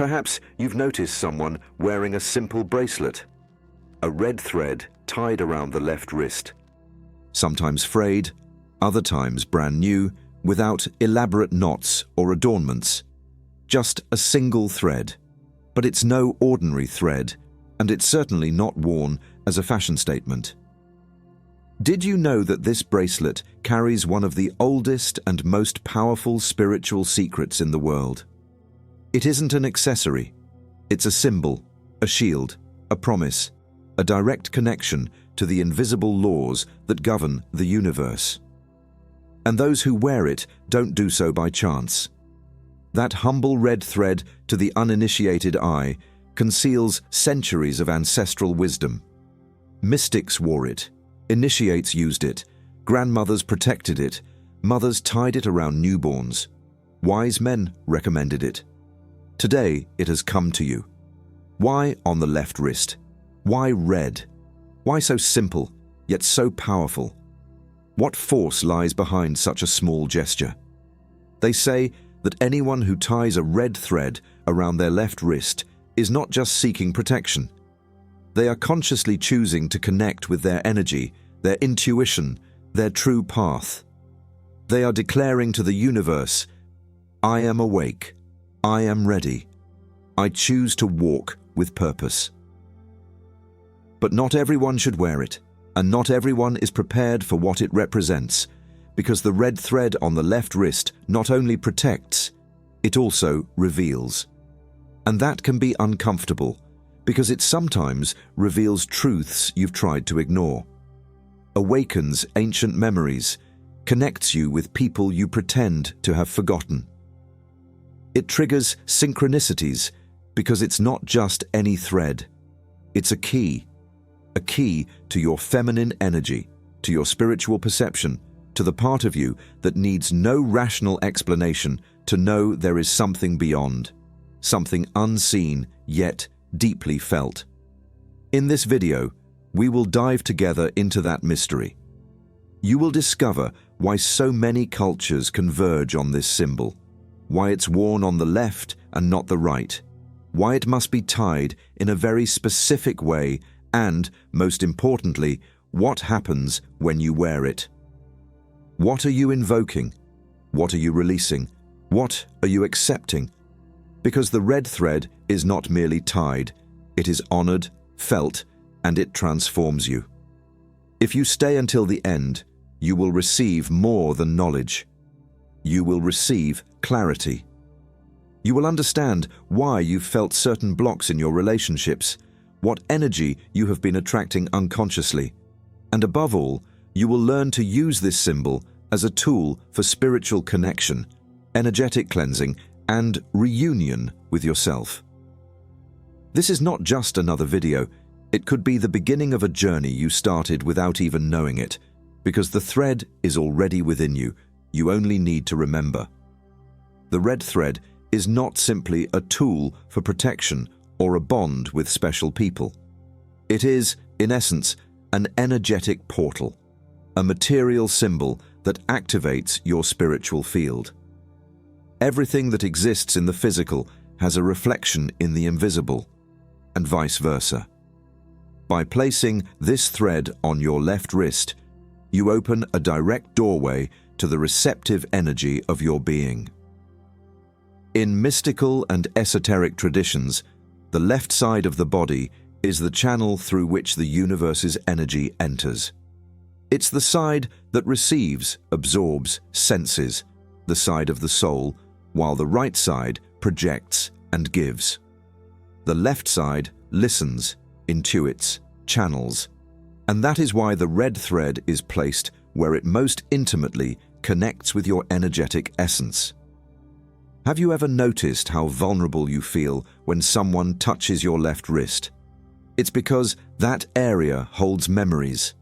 Perhaps you've noticed someone wearing a simple bracelet, a red thread tied around the left wrist. Sometimes frayed, other times brand new, without elaborate knots or adornments. Just a single thread. But it's no ordinary thread, and it's certainly not worn as a fashion statement. Did you know that this bracelet carries one of the oldest and most powerful spiritual secrets in the world? It isn't an accessory. It's a symbol, a shield, a promise, a direct connection to the invisible laws that govern the universe. And those who wear it don't do so by chance. That humble red thread to the uninitiated eye conceals centuries of ancestral wisdom. Mystics wore it, initiates used it, grandmothers protected it, mothers tied it around newborns, wise men recommended it. Today it has come to you. Why on the left wrist? Why red? Why so simple, yet so powerful? What force lies behind such a small gesture? They say that anyone who ties a red thread around their left wrist is not just seeking protection. They are consciously choosing to connect with their energy, their intuition, their true path. They are declaring to the universe, "I am awake. I am ready. I choose to walk with purpose." But not everyone should wear it, and not everyone is prepared for what it represents, because the red thread on the left wrist not only protects, it also reveals. And that can be uncomfortable, because it sometimes reveals truths you've tried to ignore, awakens ancient memories, connects you with people you pretend to have forgotten. It triggers synchronicities, because it's not just any thread. It's a key to your feminine energy, to your spiritual perception, to the part of you that needs no rational explanation to know there is something beyond, something unseen yet deeply felt. In this video, we will dive together into that mystery. You will discover why so many cultures converge on this symbol, why it's worn on the left and not the right, why it must be tied in a very specific way, and, most importantly, what happens when you wear it. What are you invoking? What are you releasing? What are you accepting? Because the red thread is not merely tied, it is honored, felt, and it transforms you. If you stay until the end, you will receive more than knowledge. You will receive clarity. You will understand why you've felt certain blocks in your relationships, what energy you have been attracting unconsciously, and above all, you will learn to use this symbol as a tool for spiritual connection, energetic cleansing, and reunion with yourself. This is not just another video. It could be the beginning of a journey you started without even knowing it, because the thread is already within you. You only need to remember. The red thread is not simply a tool for protection or a bond with special people. It is, in essence, an energetic portal, a material symbol that activates your spiritual field. Everything that exists in the physical has a reflection in the invisible, and vice versa. By placing this thread on your left wrist, you open a direct doorway to the receptive energy of your being. In mystical and esoteric traditions, the left side of the body is the channel through which the universe's energy enters. It's the side that receives, absorbs, senses, the side of the soul, while the right side projects and gives. The left side listens, intuits, channels, and that is why the red thread is placed where it most intimately connects with your energetic essence. Have you ever noticed how vulnerable you feel when someone touches your left wrist? It's because that area holds memories.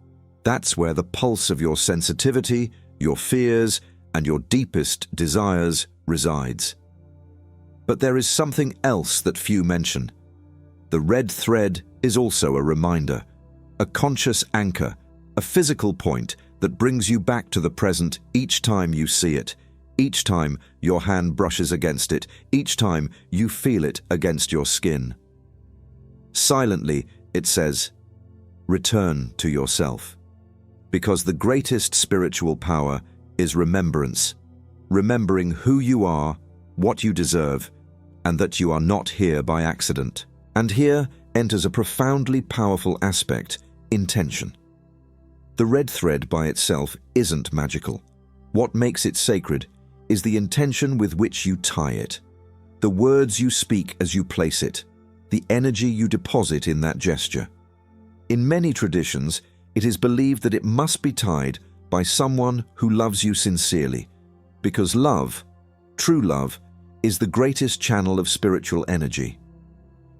That's where the pulse of your sensitivity, your fears, and your deepest desires resides. But there is something else that few mention. The red thread is also a reminder, a conscious anchor, a physical point that brings you back to the present each time you see it, Each time your hand brushes against it, each time you feel it against your skin. Silently, it says, return to yourself. Because the greatest spiritual power is remembrance, remembering who you are, what you deserve, and that you are not here by accident. And here enters a profoundly powerful aspect, intention. The red thread by itself isn't magical. What makes it sacred is the intention with which you tie it, the words you speak as you place it, the energy you deposit in that gesture. In many traditions, it is believed that it must be tied by someone who loves you sincerely, because love, true love, is the greatest channel of spiritual energy.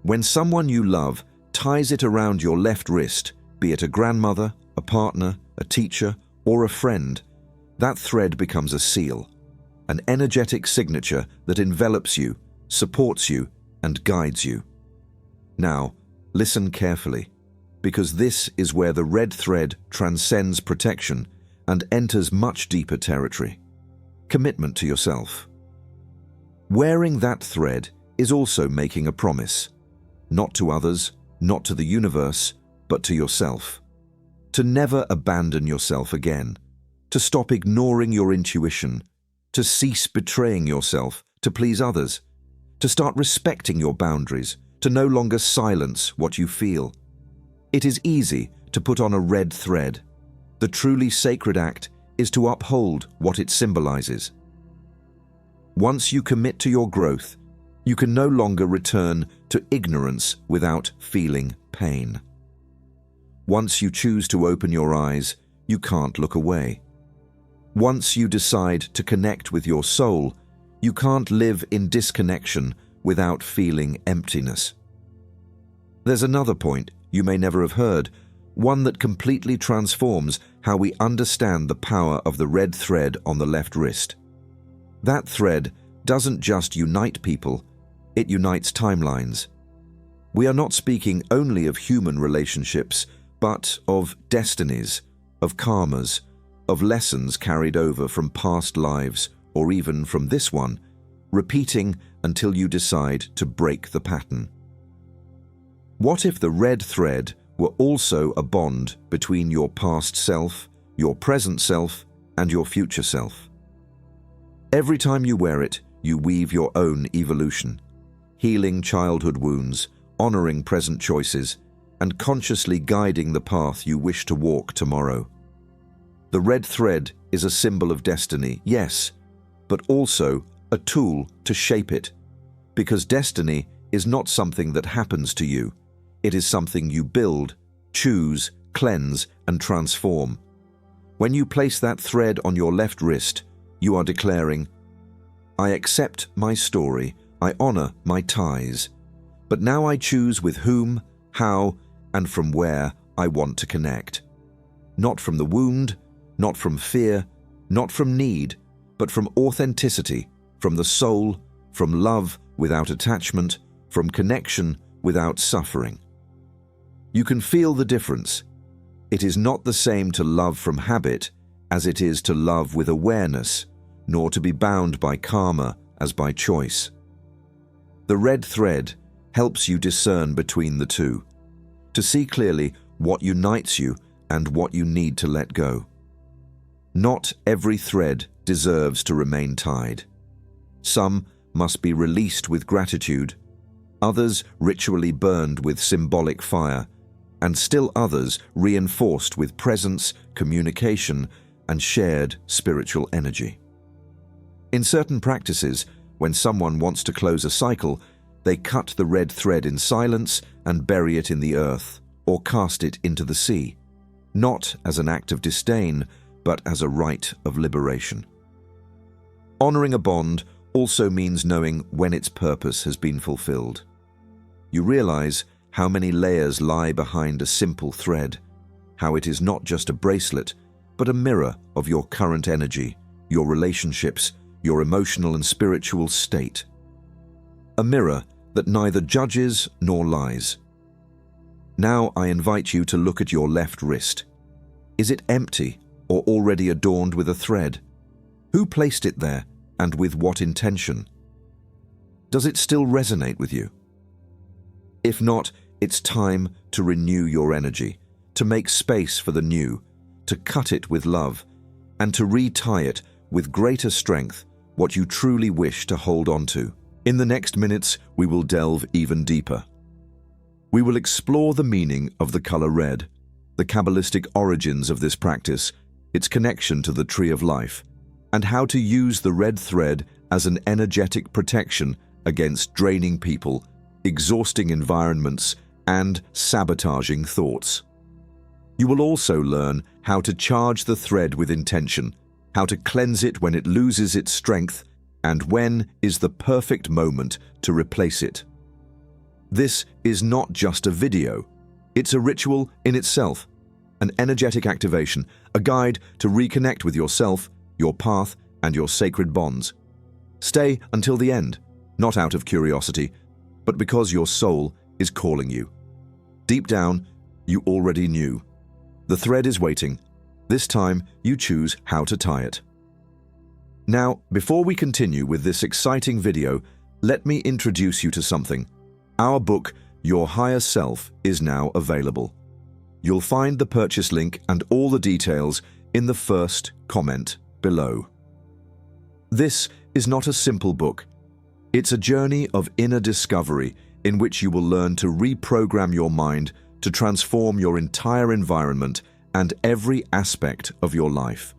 When someone you love ties it around your left wrist, be it a grandmother, a partner, a teacher, or a friend, that thread becomes a seal, an energetic signature that envelops you, supports you, and guides you. Now, listen carefully, because this is where the red thread transcends protection and enters much deeper territory. Commitment to yourself. Wearing that thread is also making a promise, not to others, not to the universe, but to yourself. To never abandon yourself again, to stop ignoring your intuition, to cease betraying yourself to please others, to start respecting your boundaries, to no longer silence what you feel. It is easy to put on a red thread. The truly sacred act is to uphold what it symbolizes. Once you commit to your growth, you can no longer return to ignorance without feeling pain. Once you choose to open your eyes, you can't look away. Once you decide to connect with your soul, you can't live in disconnection without feeling emptiness. There's another point you may never have heard, one that completely transforms how we understand the power of the red thread on the left wrist. That thread doesn't just unite people, it unites timelines. We are not speaking only of human relationships, but of destinies, of karmas, of lessons carried over from past lives, or even from this one, repeating until you decide to break the pattern. What if the red thread were also a bond between your past self, your present self, and your future self? Every time you wear it, you weave your own evolution, healing childhood wounds, honoring present choices, and consciously guiding the path you wish to walk tomorrow. The red thread is a symbol of destiny, yes, but also a tool to shape it, because destiny is not something that happens to you. It is something you build, choose, cleanse, and transform. When you place that thread on your left wrist, you are declaring, I accept my story, I honor my ties, but now I choose with whom, how, and from where I want to connect. Not from the wound, not from fear, not from need, but from authenticity, from the soul, from love without attachment, from connection without suffering. You can feel the difference. It is not the same to love from habit as it is to love with awareness, nor to be bound by karma as by choice. The red thread helps you discern between the two, to see clearly what unites you and what you need to let go. Not every thread deserves to remain tied. Some must be released with gratitude, others ritually burned with symbolic fire, and still others reinforced with presence, communication, and shared spiritual energy. In certain practices, when someone wants to close a cycle, they cut the red thread in silence and bury it in the earth, or cast it into the sea, not as an act of disdain, but as a rite of liberation. Honoring a bond also means knowing when its purpose has been fulfilled. You realize how many layers lie behind a simple thread, how it is not just a bracelet, but a mirror of your current energy, your relationships, your emotional and spiritual state. A mirror that neither judges nor lies. Now I invite you to look at your left wrist. Is it empty or already adorned with a thread? Who placed it there, and with what intention? Does it still resonate with you? If not, it's time to renew your energy, to make space for the new, to cut it with love, and to retie it with greater strength, what you truly wish to hold on to. In the next minutes, we will delve even deeper. We will explore the meaning of the color red, the Kabbalistic origins of this practice, its connection to the tree of life, and how to use the red thread as an energetic protection against draining people, exhausting environments, and sabotaging thoughts. You will also learn how to charge the thread with intention, how to cleanse it when it loses its strength, and when is the perfect moment to replace it. This is not just a video. It's a ritual in itself, an energetic activation, a guide to reconnect with yourself, your path, and your sacred bonds. Stay until the end, not out of curiosity, but because your soul is calling you. Deep down, you already knew. The thread is waiting. This time, you choose how to tie it. Now, before we continue with this exciting video, let me introduce you to something. Our book, Your Higher Self, is now available. You'll find the purchase link and all the details in the first comment below. This is not a simple book. It's a journey of inner discovery in which you will learn to reprogram your mind to transform your entire environment and every aspect of your life.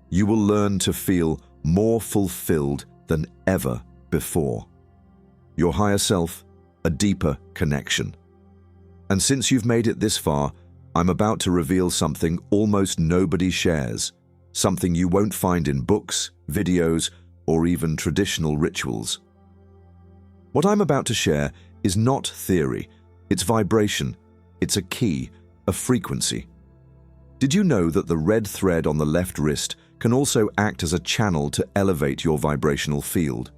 You will learn to feel more fulfilled than ever before. Your higher self, a deeper connection. And since you've made it this far, I'm about to reveal something almost nobody shares, something you won't find in books, videos, or even traditional rituals. What I'm about to share is not theory, it's vibration, it's a key, a frequency. Did you know that the red thread on the left wrist can also act as a channel to elevate your vibrational field?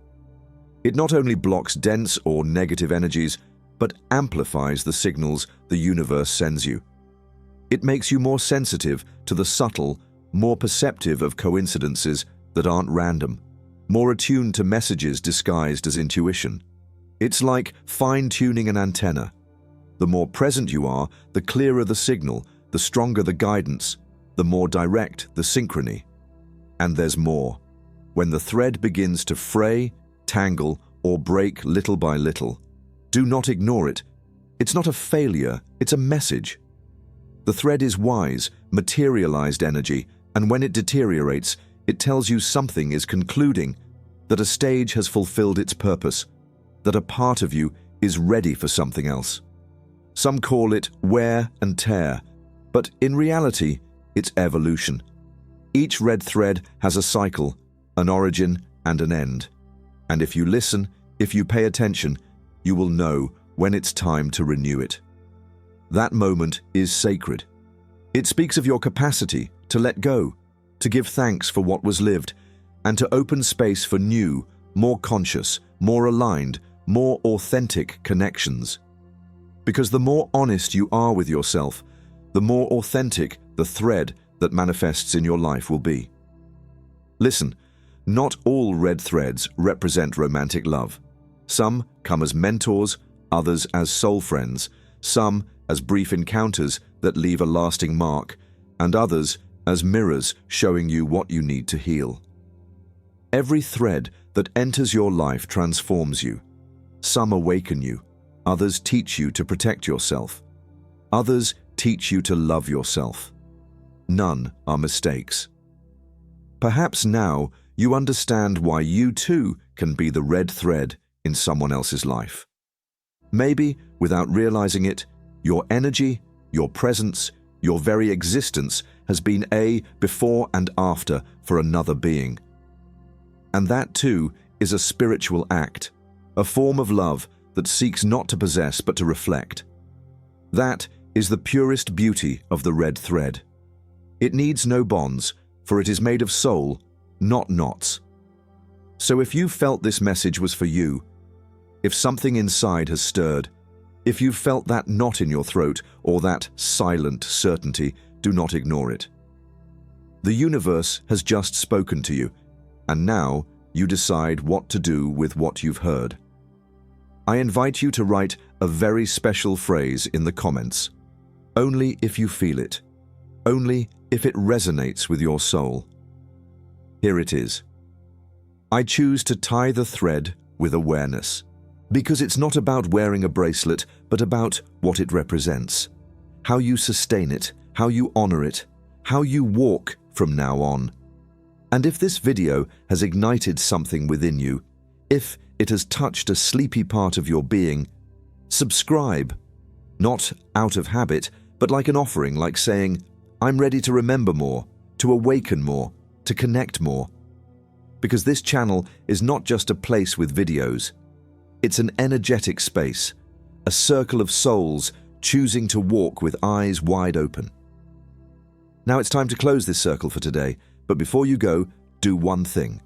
It not only blocks dense or negative energies, but amplifies the signals the universe sends you. It makes you more sensitive to the subtle, more perceptive of coincidences that aren't random, more attuned to messages disguised as intuition. It's like fine-tuning an antenna. The more present you are, the clearer the signal, the stronger the guidance, the more direct the synchrony. And there's more. When the thread begins to fray, tangle, or break little by little, do not ignore it. It's not a failure, it's a message. The thread is wise, materialized energy, and when it deteriorates, it tells you something is concluding, that a stage has fulfilled its purpose, that a part of you is ready for something else. Some call it wear and tear, but in reality, it's evolution. Each red thread has a cycle, an origin, and an end. And if you listen, if you pay attention, you will know when it's time to renew it. That moment is sacred. It speaks of your capacity to let go, to give thanks for what was lived, and to open space for new, more conscious, more aligned, more authentic connections. Because the more honest you are with yourself, the more authentic the thread that manifests in your life will be. Listen, not all red threads represent romantic love. Some come as mentors, others as soul friends, some as brief encounters that leave a lasting mark, and others as mirrors showing you what you need to heal. Every thread that enters your life transforms you. Some awaken you, others teach you to protect yourself. Others teach you to love yourself. None are mistakes. Perhaps now you understand why you too can be the red thread in someone else's life. Maybe, without realizing it, your energy, your presence, your very existence has been a before and after for another being. And that too is a spiritual act, a form of love that seeks not to possess but to reflect. That is the purest beauty of the red thread. It needs no bonds, for it is made of soul, not knots. So if you felt this message was for you, if something inside has stirred, if you felt that knot in your throat or that silent certainty, do not ignore it. The universe has just spoken to you, and now you decide what to do with what you've heard. I invite you to write a very special phrase in the comments. Only if you feel it. Only if it resonates with your soul. Here it is. I choose to tie the thread with awareness, because it's not about wearing a bracelet, but about what it represents, how you sustain it, how you honor it, how you walk from now on. And if this video has ignited something within you, if it has touched a sleepy part of your being, subscribe, not out of habit, but like an offering, like saying, I'm ready to remember more, to awaken more, to connect more. Because this channel is not just a place with videos. It's an energetic space, a circle of souls choosing to walk with eyes wide open. Now it's time to close this circle for today, but before you go, do one thing.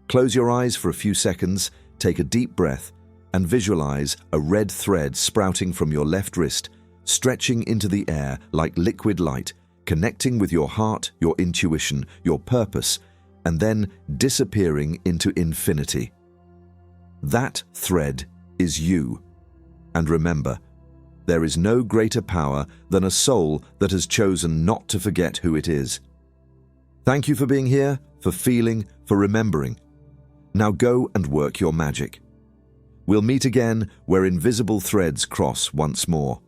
Close your eyes for a few seconds, take a deep breath, and visualize a red thread sprouting from your left wrist, stretching into the air like liquid light, connecting with your heart, your intuition, your purpose, and then disappearing into infinity. That thread is you. And remember, there is no greater power than a soul that has chosen not to forget who it is. Thank you for being here, for feeling, for remembering. Now go and work your magic. We'll meet again where invisible threads cross once more.